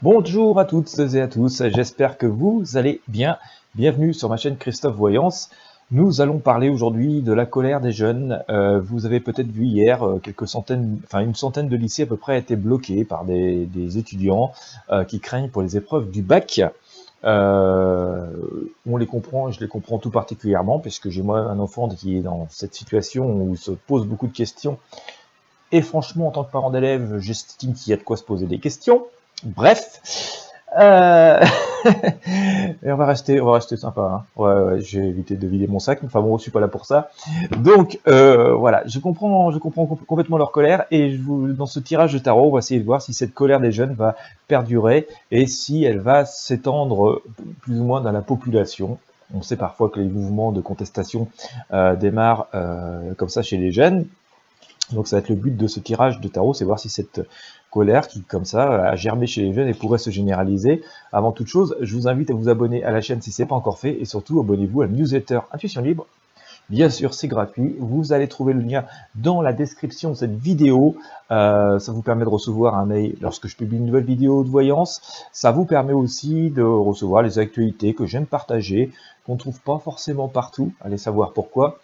Bonjour à toutes et à tous, j'espère que vous allez bien. Bienvenue sur ma chaîne Christophe Voyance. Nous allons parler aujourd'hui de la colère des jeunes. Vous avez peut-être vu hier, une centaine de lycées à peu près étaient bloqués par des étudiants qui craignent pour les épreuves du bac. On les comprend, je les comprends tout particulièrement, puisque j'ai moi un enfant qui est dans cette situation où il se pose beaucoup de questions. Et franchement, en tant que parent d'élève, j'estime qu'il y a de quoi se poser des questions. Bref, et on va rester sympa. Hein. Ouais, j'ai évité de vider mon sac. Enfin bon, je suis pas là pour ça. Donc voilà, je comprends complètement leur colère. Et dans ce tirage de tarot, on va essayer de voir si cette colère des jeunes va perdurer et si elle va s'étendre plus ou moins dans la population. On sait parfois que les mouvements de contestation démarrent comme ça chez les jeunes. Donc ça va être le but de ce tirage de tarot, c'est voir si cette colère qui, comme ça, a germé chez les jeunes et pourrait se généraliser. Avant toute chose, je vous invite à vous abonner à la chaîne si ce n'est pas encore fait, et surtout abonnez-vous à la newsletter Intuition Libre. Bien sûr, c'est gratuit. Vous allez trouver le lien dans la description de cette vidéo. Ça vous permet de recevoir un mail lorsque je publie une nouvelle vidéo de voyance. Ça vous permet aussi de recevoir les actualités que j'aime partager, qu'on ne trouve pas forcément partout. Allez savoir pourquoi.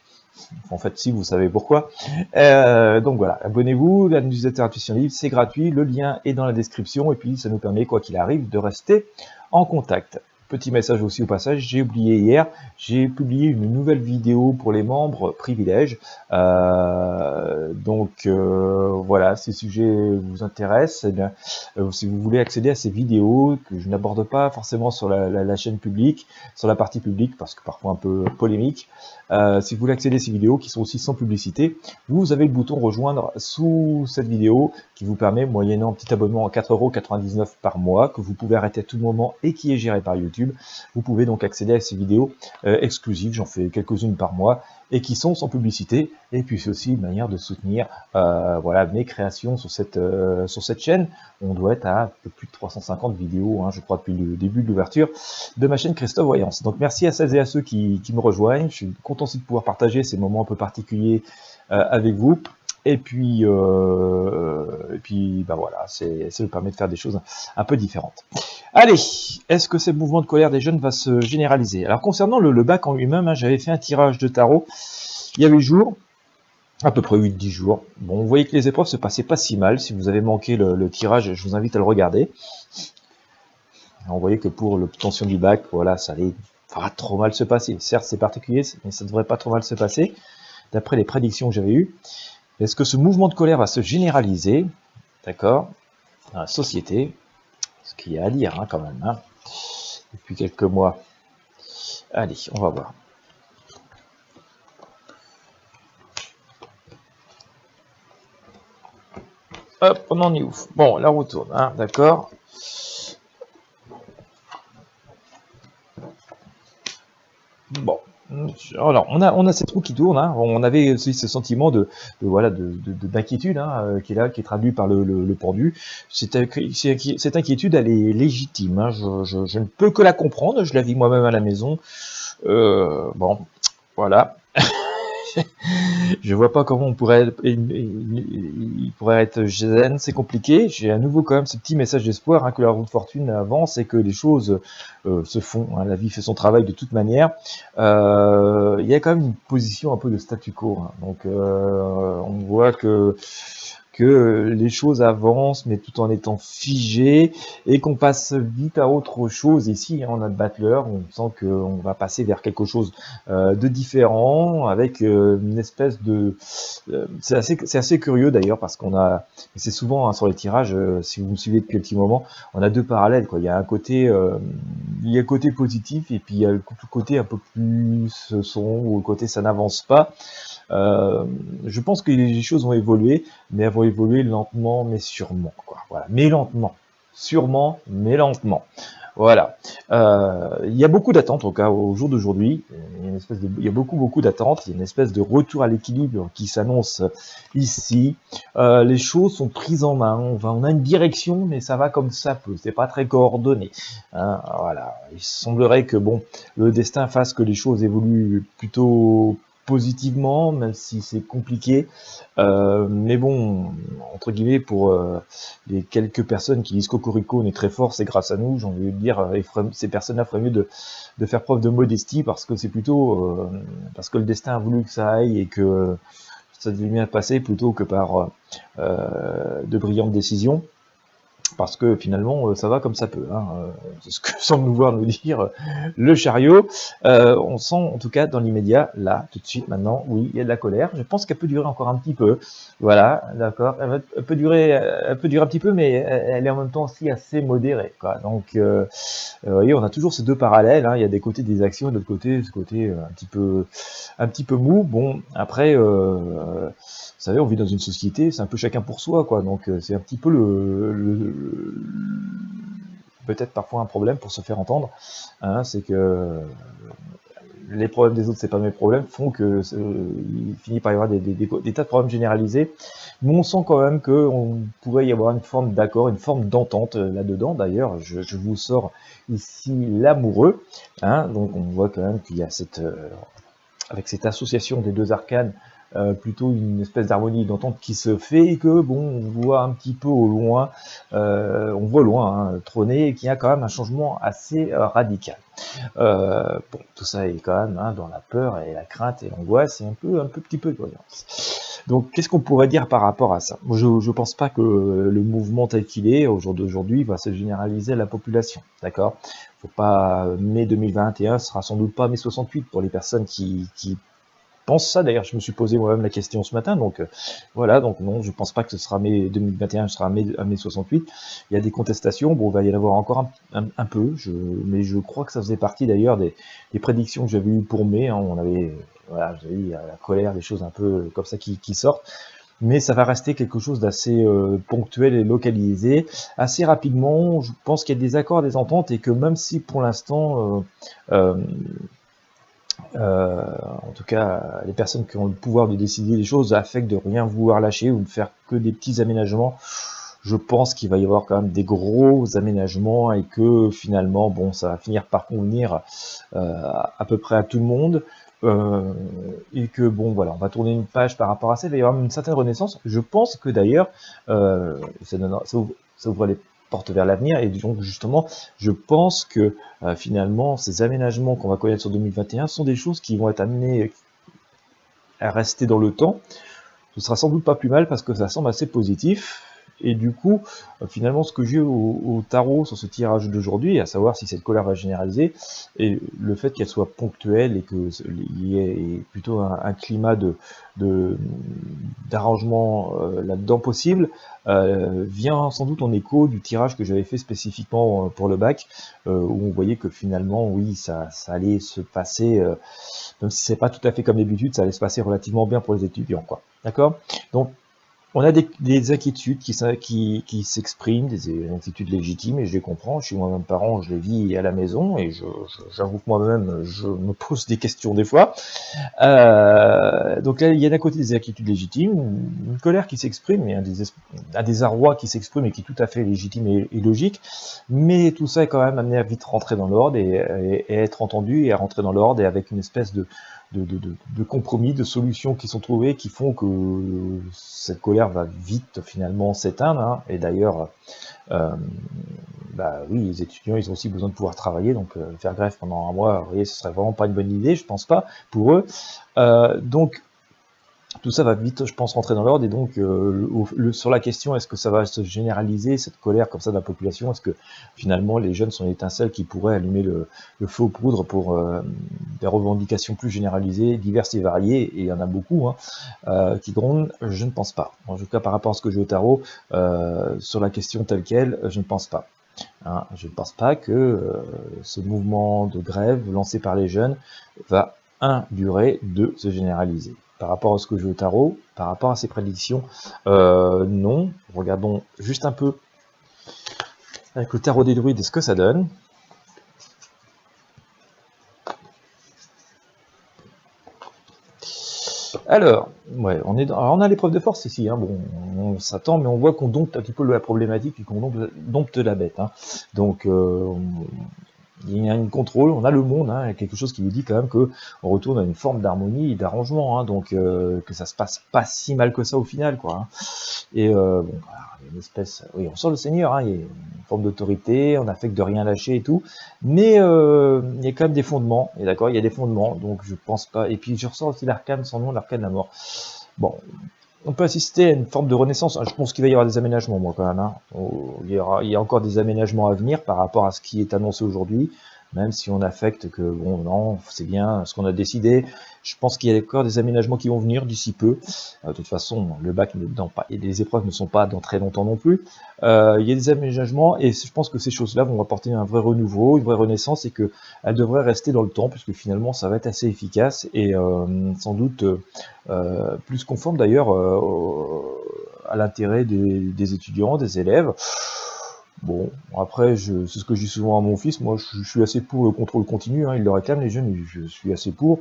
En fait, si vous savez pourquoi. Donc voilà, abonnez-vous, la newsletter Intuition Libre, c'est gratuit, le lien est dans la description, et puis ça nous permet, quoi qu'il arrive, de rester en contact. Petit message aussi au passage, j'ai oublié hier, j'ai publié une nouvelle vidéo pour les membres privilèges. Voilà, si le sujet vous intéresse, eh bien, si vous voulez accéder à ces vidéos que je n'aborde pas forcément sur la chaîne publique, sur la partie publique, parce que parfois un peu polémique, si vous voulez accéder à ces vidéos qui sont aussi sans publicité, vous avez le bouton rejoindre sous cette vidéo qui vous permet, moyennant un petit abonnement à 4,99 € par mois, que vous pouvez arrêter à tout moment et qui est géré par YouTube. Vous pouvez donc accéder à ces vidéos exclusives, j'en fais quelques-unes par mois, et qui sont sans publicité. Et puis c'est aussi une manière de soutenir voilà, mes créations sur cette chaîne. On doit être à un peu plus de 350 vidéos, hein, je crois, depuis le début de l'ouverture de ma chaîne Christophe Voyance. Donc merci à celles et à ceux qui me rejoignent. Je suis content aussi de pouvoir partager ces moments un peu particuliers avec vous. Et puis bah voilà, ça me permet de faire des choses un peu différentes. Allez, est-ce que ce mouvement de colère des jeunes va se généraliser? Alors concernant le bac en lui-même, hein, j'avais fait un tirage de tarot il y a 8 jours, à peu près 8-10 jours. Bon, vous voyez que les épreuves se passaient pas si mal. Si vous avez manqué le tirage, je vous invite à le regarder. Alors, vous voyez que pour l'obtention du bac, voilà, ça allait pas trop mal se passer. Certes, c'est particulier, mais ça devrait pas trop mal se passer, d'après les prédictions que j'avais eues. Est-ce que ce mouvement de colère va se généraliser, d'accord, dans la société? Ce qu'il y a à dire, hein, quand même, hein, depuis quelques mois. Allez, on va voir. Hop, on en est où? Bon, la roue tourne, hein, d'accord. Bon, alors on a cette roue qui tourne, hein. On avait aussi ce sentiment d'inquiétude, hein, qui est là, qui est traduit par le pendu. Cette inquiétude, elle est légitime, hein. Je ne peux que la comprendre, je la vis moi-même à la maison. Bon, voilà. Je vois pas comment il pourrait être zen, c'est compliqué. J'ai à nouveau quand même ce petit message d'espoir, hein, que la roue de fortune avance et que les choses se font. Hein, la vie fait son travail de toute manière. Il y a quand même une position un peu de statu quo. Hein, donc on voit que les choses avancent, mais tout en étant figées, et qu'on passe vite à autre chose. Ici, hein, on a le battleur, on sent qu'on va passer vers quelque chose de différent, avec une espèce de... c'est assez curieux d'ailleurs, parce qu'on a... C'est souvent, hein, sur les tirages, si vous me suivez depuis un petit moment, on a deux parallèles, quoi. Il y a un côté... il y a le côté positif, et puis il y a le côté un peu plus sombre, ou le côté ça n'avance pas. Je pense que les choses vont évoluer, mais elles vont évoluer lentement, mais sûrement, quoi. Voilà, mais lentement, sûrement, mais lentement. Voilà. Il y a beaucoup d'attentes, au cas au jour d'aujourd'hui. Il y a beaucoup d'attentes. Il y a une espèce de retour à l'équilibre qui s'annonce ici. Les choses sont prises en main. On a une direction, mais ça va comme ça peut. C'est pas très coordonné. Hein, voilà. Il semblerait que bon, le destin fasse que les choses évoluent plutôt positivement, même si c'est compliqué. Mais bon, entre guillemets, pour les quelques personnes qui disent Cocorico, on est très fort, c'est grâce à nous, j'ai envie de dire, ces personnes-là feraient mieux de faire preuve de modestie, parce que c'est plutôt parce que le destin a voulu que ça aille et que ça devait bien passer, plutôt que par de brillantes décisions. Parce que finalement, ça va comme ça peut. Hein. C'est ce que semble nous voir nous dire le chariot. On sent, en tout cas, dans l'immédiat, là, tout de suite, maintenant, oui, il y a de la colère. Je pense qu'elle peut durer encore un petit peu. Voilà, d'accord. Elle peut durer un petit peu, mais elle est en même temps aussi assez modérée, quoi. Donc, vous voyez, on a toujours ces deux parallèles. Hein. Il y a des côtés des actions, et de l'autre côté, ce côté un petit peu mou. Bon, après. Vous savez, on vit dans une société, c'est un peu chacun pour soi, quoi. Donc c'est un petit peu peut-être parfois un problème pour se faire entendre. Hein, c'est que les problèmes des autres, c'est pas mes problèmes, font que il finit par y avoir des tas de problèmes généralisés. Mais on sent quand même qu'on pourrait y avoir une forme d'accord, une forme d'entente là-dedans. D'ailleurs, je vous sors ici l'amoureux. Hein, donc on voit quand même qu'il y a avec cette association des deux arcanes, plutôt une espèce d'harmonie d'entente qui se fait, et que bon, on voit un petit peu au loin, on voit loin, hein, trôner, et qu'il y a quand même un changement assez radical. Bon, tout ça est quand même dans la peur et la crainte et l'angoisse et un petit peu de violence. Donc, qu'est-ce qu'on pourrait dire par rapport à ça? Moi, je pense pas que le mouvement tel qu'il est au jour d'aujourd'hui va se généraliser à la population, d'accord? Faut pas, mai 2021 sera sans doute pas mai 68 pour les personnes qui pense ça. D'ailleurs, je me suis posé moi-même la question ce matin, donc voilà, donc non, je pense pas que ce sera mai 2021, ce sera mai 68. Il y a des contestations, bon, il va y en avoir encore un peu, mais je crois que ça faisait partie d'ailleurs des prédictions que j'avais eues pour mai. Hein, on avait, voilà, j'avais eu la colère, des choses un peu comme ça qui sortent. Mais ça va rester quelque chose d'assez ponctuel et localisé. Assez rapidement, je pense qu'il y a des accords, des ententes, et que même si pour l'instant, en tout cas, les personnes qui ont le pouvoir de décider des choses affectent de rien vouloir lâcher ou de faire que des petits aménagements, je pense qu'il va y avoir quand même des gros aménagements, et que finalement, bon, ça va finir par convenir à peu près à tout le monde. Et que bon, voilà, on va tourner une page par rapport à ça. Il va y avoir une certaine renaissance. Je pense que d'ailleurs, ça ouvre les porte vers l'avenir, et donc justement, je pense que finalement, ces aménagements qu'on va connaître sur 2021 sont des choses qui vont être amenées à rester dans le temps. Ce sera sans doute pas plus mal, parce que ça semble assez positif. Et du coup, finalement, ce que j'ai au tarot sur ce tirage d'aujourd'hui, à savoir si cette colère va généraliser, et le fait qu'elle soit ponctuelle et qu'il y ait plutôt un climat d'arrangement là-dedans possible, vient sans doute en écho du tirage que j'avais fait spécifiquement pour le bac, où on voyait que finalement, oui, ça allait se passer, même si c'est pas tout à fait comme d'habitude, ça allait se passer relativement bien pour les étudiants, quoi. D'accord? Donc, on a des inquiétudes qui s'expriment, des inquiétudes légitimes, et je les comprends. Je suis moi-même parent, je les vis à la maison, et j'avoue que moi-même, je me pose des questions des fois. Donc là, il y a d'un côté des inquiétudes légitimes, une colère qui s'exprime, et un désarroi qui s'exprime, et qui est tout à fait légitime et logique. Mais tout ça est quand même amené à vite rentrer dans l'ordre, et être entendu, et à rentrer dans l'ordre, et avec une espèce de compromis, de solutions qui sont trouvées, qui font que cette colère va vite finalement s'éteindre. Hein. Et d'ailleurs, bah oui, les étudiants, ils ont aussi besoin de pouvoir travailler, donc faire grève pendant un mois, vous voyez, ce serait vraiment pas une bonne idée, je pense pas, pour eux. Donc, tout ça va vite, je pense, rentrer dans l'ordre, et donc sur la question, est-ce que ça va se généraliser, cette colère comme ça de la population? Est-ce que finalement les jeunes sont l'étincelle qui pourrait allumer le feu aux poudres pour des revendications plus généralisées, diverses et variées, et il y en a beaucoup qui grondent? Je ne pense pas. En tout cas, par rapport à ce que j'ai au tarot, sur la question telle quelle, je ne pense pas. Hein, je ne pense pas que ce mouvement de grève lancé par les jeunes va, durer, 2, se généraliser. Par rapport à ce que j'ai au tarot, par rapport à ces prédictions, non. Regardons juste un peu avec le tarot des druides ce que ça donne. Alors, ouais, alors on a l'épreuve de force ici. Hein, bon, on s'attend, mais on voit qu'on dompte un petit peu la problématique, et qu'on dompte la bête. Hein. Donc, il y a un contrôle, on a le monde, hein, quelque chose qui vous dit quand même que on retourne à une forme d'harmonie et d'arrangement, hein, donc que ça se passe pas si mal que ça au final, quoi. Hein. Et bon, voilà, il y a une espèce, oui, on sent le Seigneur, hein, il y a une forme d'autorité, on affecte de rien lâcher et tout, mais il y a quand même des fondements, et d'accord, il y a des fondements, donc je pense pas. Et puis je ressens aussi l'arcane, son nom, l'arcane de la mort. Bon, on peut assister à une forme de renaissance. Je pense qu'il va y avoir des aménagements, moi, quand même. Hein. Il y a encore des aménagements à venir par rapport à ce qui est annoncé aujourd'hui, même si on affecte que, bon, non, c'est bien ce qu'on a décidé. Je pense qu'il y a encore des aménagements qui vont venir d'ici peu. De toute façon, le bac et les épreuves ne sont pas dans très longtemps non plus. Il y a des aménagements et je pense que ces choses-là vont apporter un vrai renouveau, une vraie renaissance et qu'elles devraient rester dans le temps puisque finalement ça va être assez efficace et sans doute plus conforme d'ailleurs à l'intérêt des étudiants, des élèves. Bon, après, c'est ce que je dis souvent à mon fils, moi je suis assez pour le contrôle continu, hein, ils le réclament les jeunes, et je suis assez pour,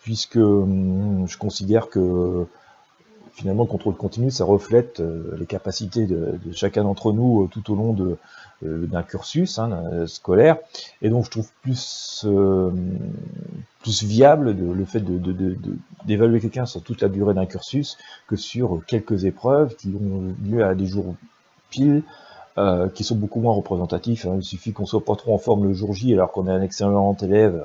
puisque je considère que finalement le contrôle continu, ça reflète les capacités de chacun d'entre nous tout au long d'un cursus hein, scolaire, et donc je trouve plus viable le fait d'évaluer quelqu'un sur toute la durée d'un cursus que sur quelques épreuves qui ont lieu à des jours pile, qui sont beaucoup moins représentatifs. Hein. Il suffit qu'on soit pas trop en forme le jour J alors qu'on est un excellent élève,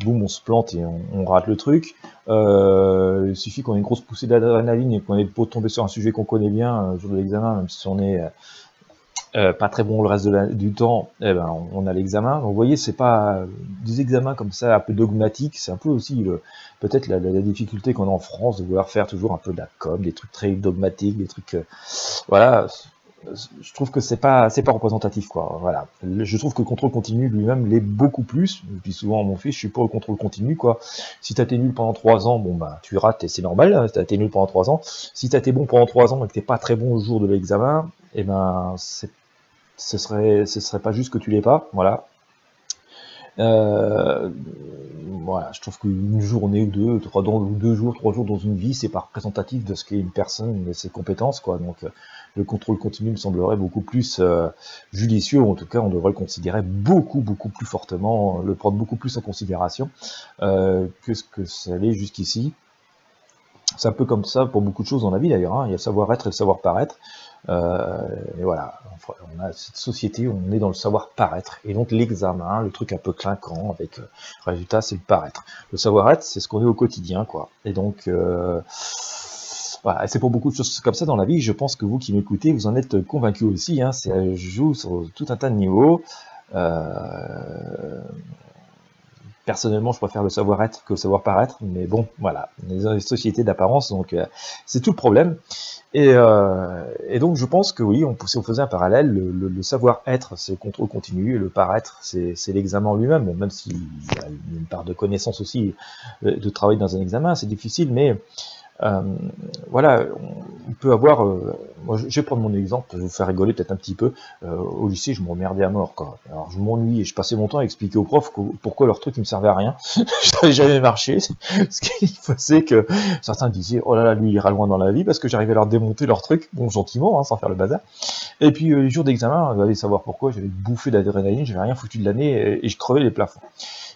boum, on se plante et on rate le truc. Il suffit qu'on ait une grosse poussée d'adrénaline et qu'on ait beau tomber sur un sujet qu'on connaît bien le jour de l'examen, même si on est pas très bon le reste du temps, eh ben, on a l'examen. Donc vous voyez, c'est pas des examens comme ça un peu dogmatiques, c'est un peu aussi peut-être la difficulté qu'on a en France de vouloir faire toujours un peu de la com, des trucs très dogmatiques, des trucs voilà. Je trouve que c'est pas représentatif quoi. Voilà. Je trouve que le contrôle continu lui-même l'est beaucoup plus. Je dis souvent à mon fils, je suis pour le contrôle continu quoi. Si t'as été nul pendant 3 ans, bon bah tu rates et c'est normal. Hein, t'as été nul pendant 3 ans. Si t'as été bon pendant 3 ans et que t'es pas très bon au jour de l'examen, eh ben ce serait pas juste que tu l'aies pas. Voilà. Voilà, je trouve qu'une journée ou deux, 3 jours dans une vie, c'est pas représentatif de ce qu'est une personne et ses compétences, quoi. Donc, le contrôle continu me semblerait beaucoup plus judicieux, ou en tout cas, on devrait le considérer beaucoup plus fortement, le prendre beaucoup plus en considération que ce que ça l'est jusqu'ici. C'est un peu comme ça pour beaucoup de choses dans la vie d'ailleurs, hein. Il y a le savoir-être et le savoir-paraître. Et voilà, on a cette société où on est dans le savoir-paraître. Et donc l'examen, le truc un peu clinquant avec résultat, c'est le paraître. Le savoir-être, c'est ce qu'on est au quotidien, quoi. Et donc voilà, c'est pour beaucoup de choses comme ça dans la vie. Je pense que vous qui m'écoutez, vous en êtes convaincus aussi. Hein, ça joue sur tout un tas de niveaux. Personnellement, je préfère le savoir-être que le savoir-paraître, mais bon, voilà, les sociétés d'apparence, donc c'est tout le problème. Et donc, je pense que oui, si on faisait un parallèle, le savoir-être, c'est le contrôle continu, et le paraître, c'est l'examen en lui-même. Bon, même s'il y a une part de connaissance aussi, de travailler dans un examen, c'est difficile, mais voilà, on peut avoir. Moi, je vais prendre mon exemple, je vais vous faire rigoler peut-être un petit peu. Au lycée, je m'emmerdais à mort, quoi. Alors, je m'ennuie et je passais mon temps à expliquer aux profs pourquoi leur truc ne me servait à rien. Ça n'avait jamais marché. Ce qui faisait que certains disaient, oh là là, lui, il ira loin dans la vie parce que j'arrivais à leur démonter leur truc, bon, gentiment, hein, sans faire le bazar. Et puis, les jours d'examen, vous allez savoir pourquoi, j'avais bouffé d'adrénaline, j'avais rien foutu de l'année et je crevais les plafonds.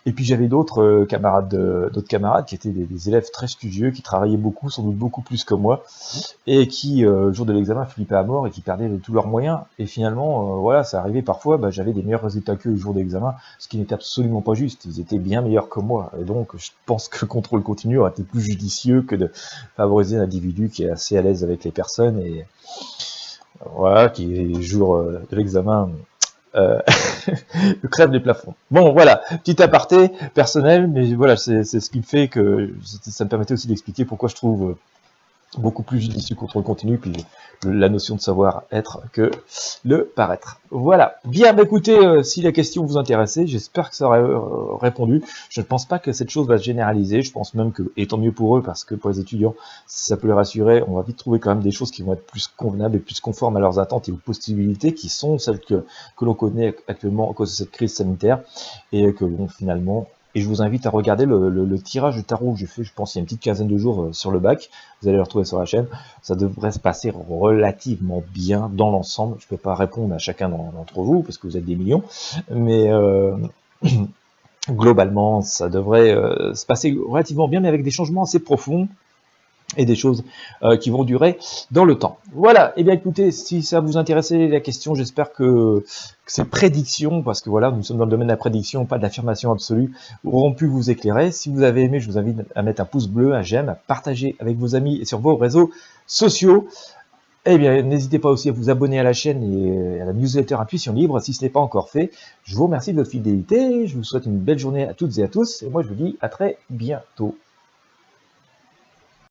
Et puis j'avais d'autres camarades qui étaient des élèves très studieux, qui travaillaient beaucoup, sans doute beaucoup plus que moi, et qui, le jour de l'examen, flippaient à mort et qui perdaient tous leurs moyens. Et finalement, voilà, ça arrivait parfois, j'avais des meilleurs résultats qu'eux le jour d'examen, ce qui n'était absolument pas juste. Ils étaient bien meilleurs que moi. Et donc, je pense que le contrôle continu aurait été plus judicieux que de favoriser un individu qui est assez à l'aise avec les personnes et voilà, qui, le jour de l'examen, crève les plafonds. Bon, voilà, petit aparté personnel, mais voilà, c'est ce qui me fait que ça me permettait aussi d'expliquer pourquoi je trouve beaucoup plus judicieux contrôle continu, puis la notion de savoir-être que le paraître. Voilà. Bien, écoutez, si la question vous intéressait, j'espère que ça aurait répondu. Je ne pense pas que cette chose va se généraliser. Je pense même que, et tant mieux pour eux, parce que pour les étudiants, si ça peut les rassurer, on va vite trouver quand même des choses qui vont être plus convenables et plus conformes à leurs attentes et aux possibilités qui sont celles que l'on connaît actuellement à cause de cette crise sanitaire, et que bon, finalement, et je vous invite à regarder le tirage de tarot que j'ai fait, je pense, il y a une petite quinzaine de jours sur le bac. Vous allez le retrouver sur la chaîne. Ça devrait se passer relativement bien dans l'ensemble. Je ne peux pas répondre à chacun d'entre vous, parce que vous êtes des millions. Mais Globalement, ça devrait se passer relativement bien, mais avec des changements assez profonds et des choses qui vont durer dans le temps. Voilà, et bien écoutez, si ça vous intéressait la question, j'espère que ces prédictions, parce que voilà, nous sommes dans le domaine de la prédiction, pas de l'affirmation absolue, auront pu vous éclairer. Si vous avez aimé, je vous invite à mettre un pouce bleu, un j'aime, à partager avec vos amis et sur vos réseaux sociaux. Eh bien, n'hésitez pas aussi à vous abonner à la chaîne et à la newsletter Intuition Libre si ce n'est pas encore fait. Je vous remercie de votre fidélité, je vous souhaite une belle journée à toutes et à tous, et moi je vous dis à très bientôt.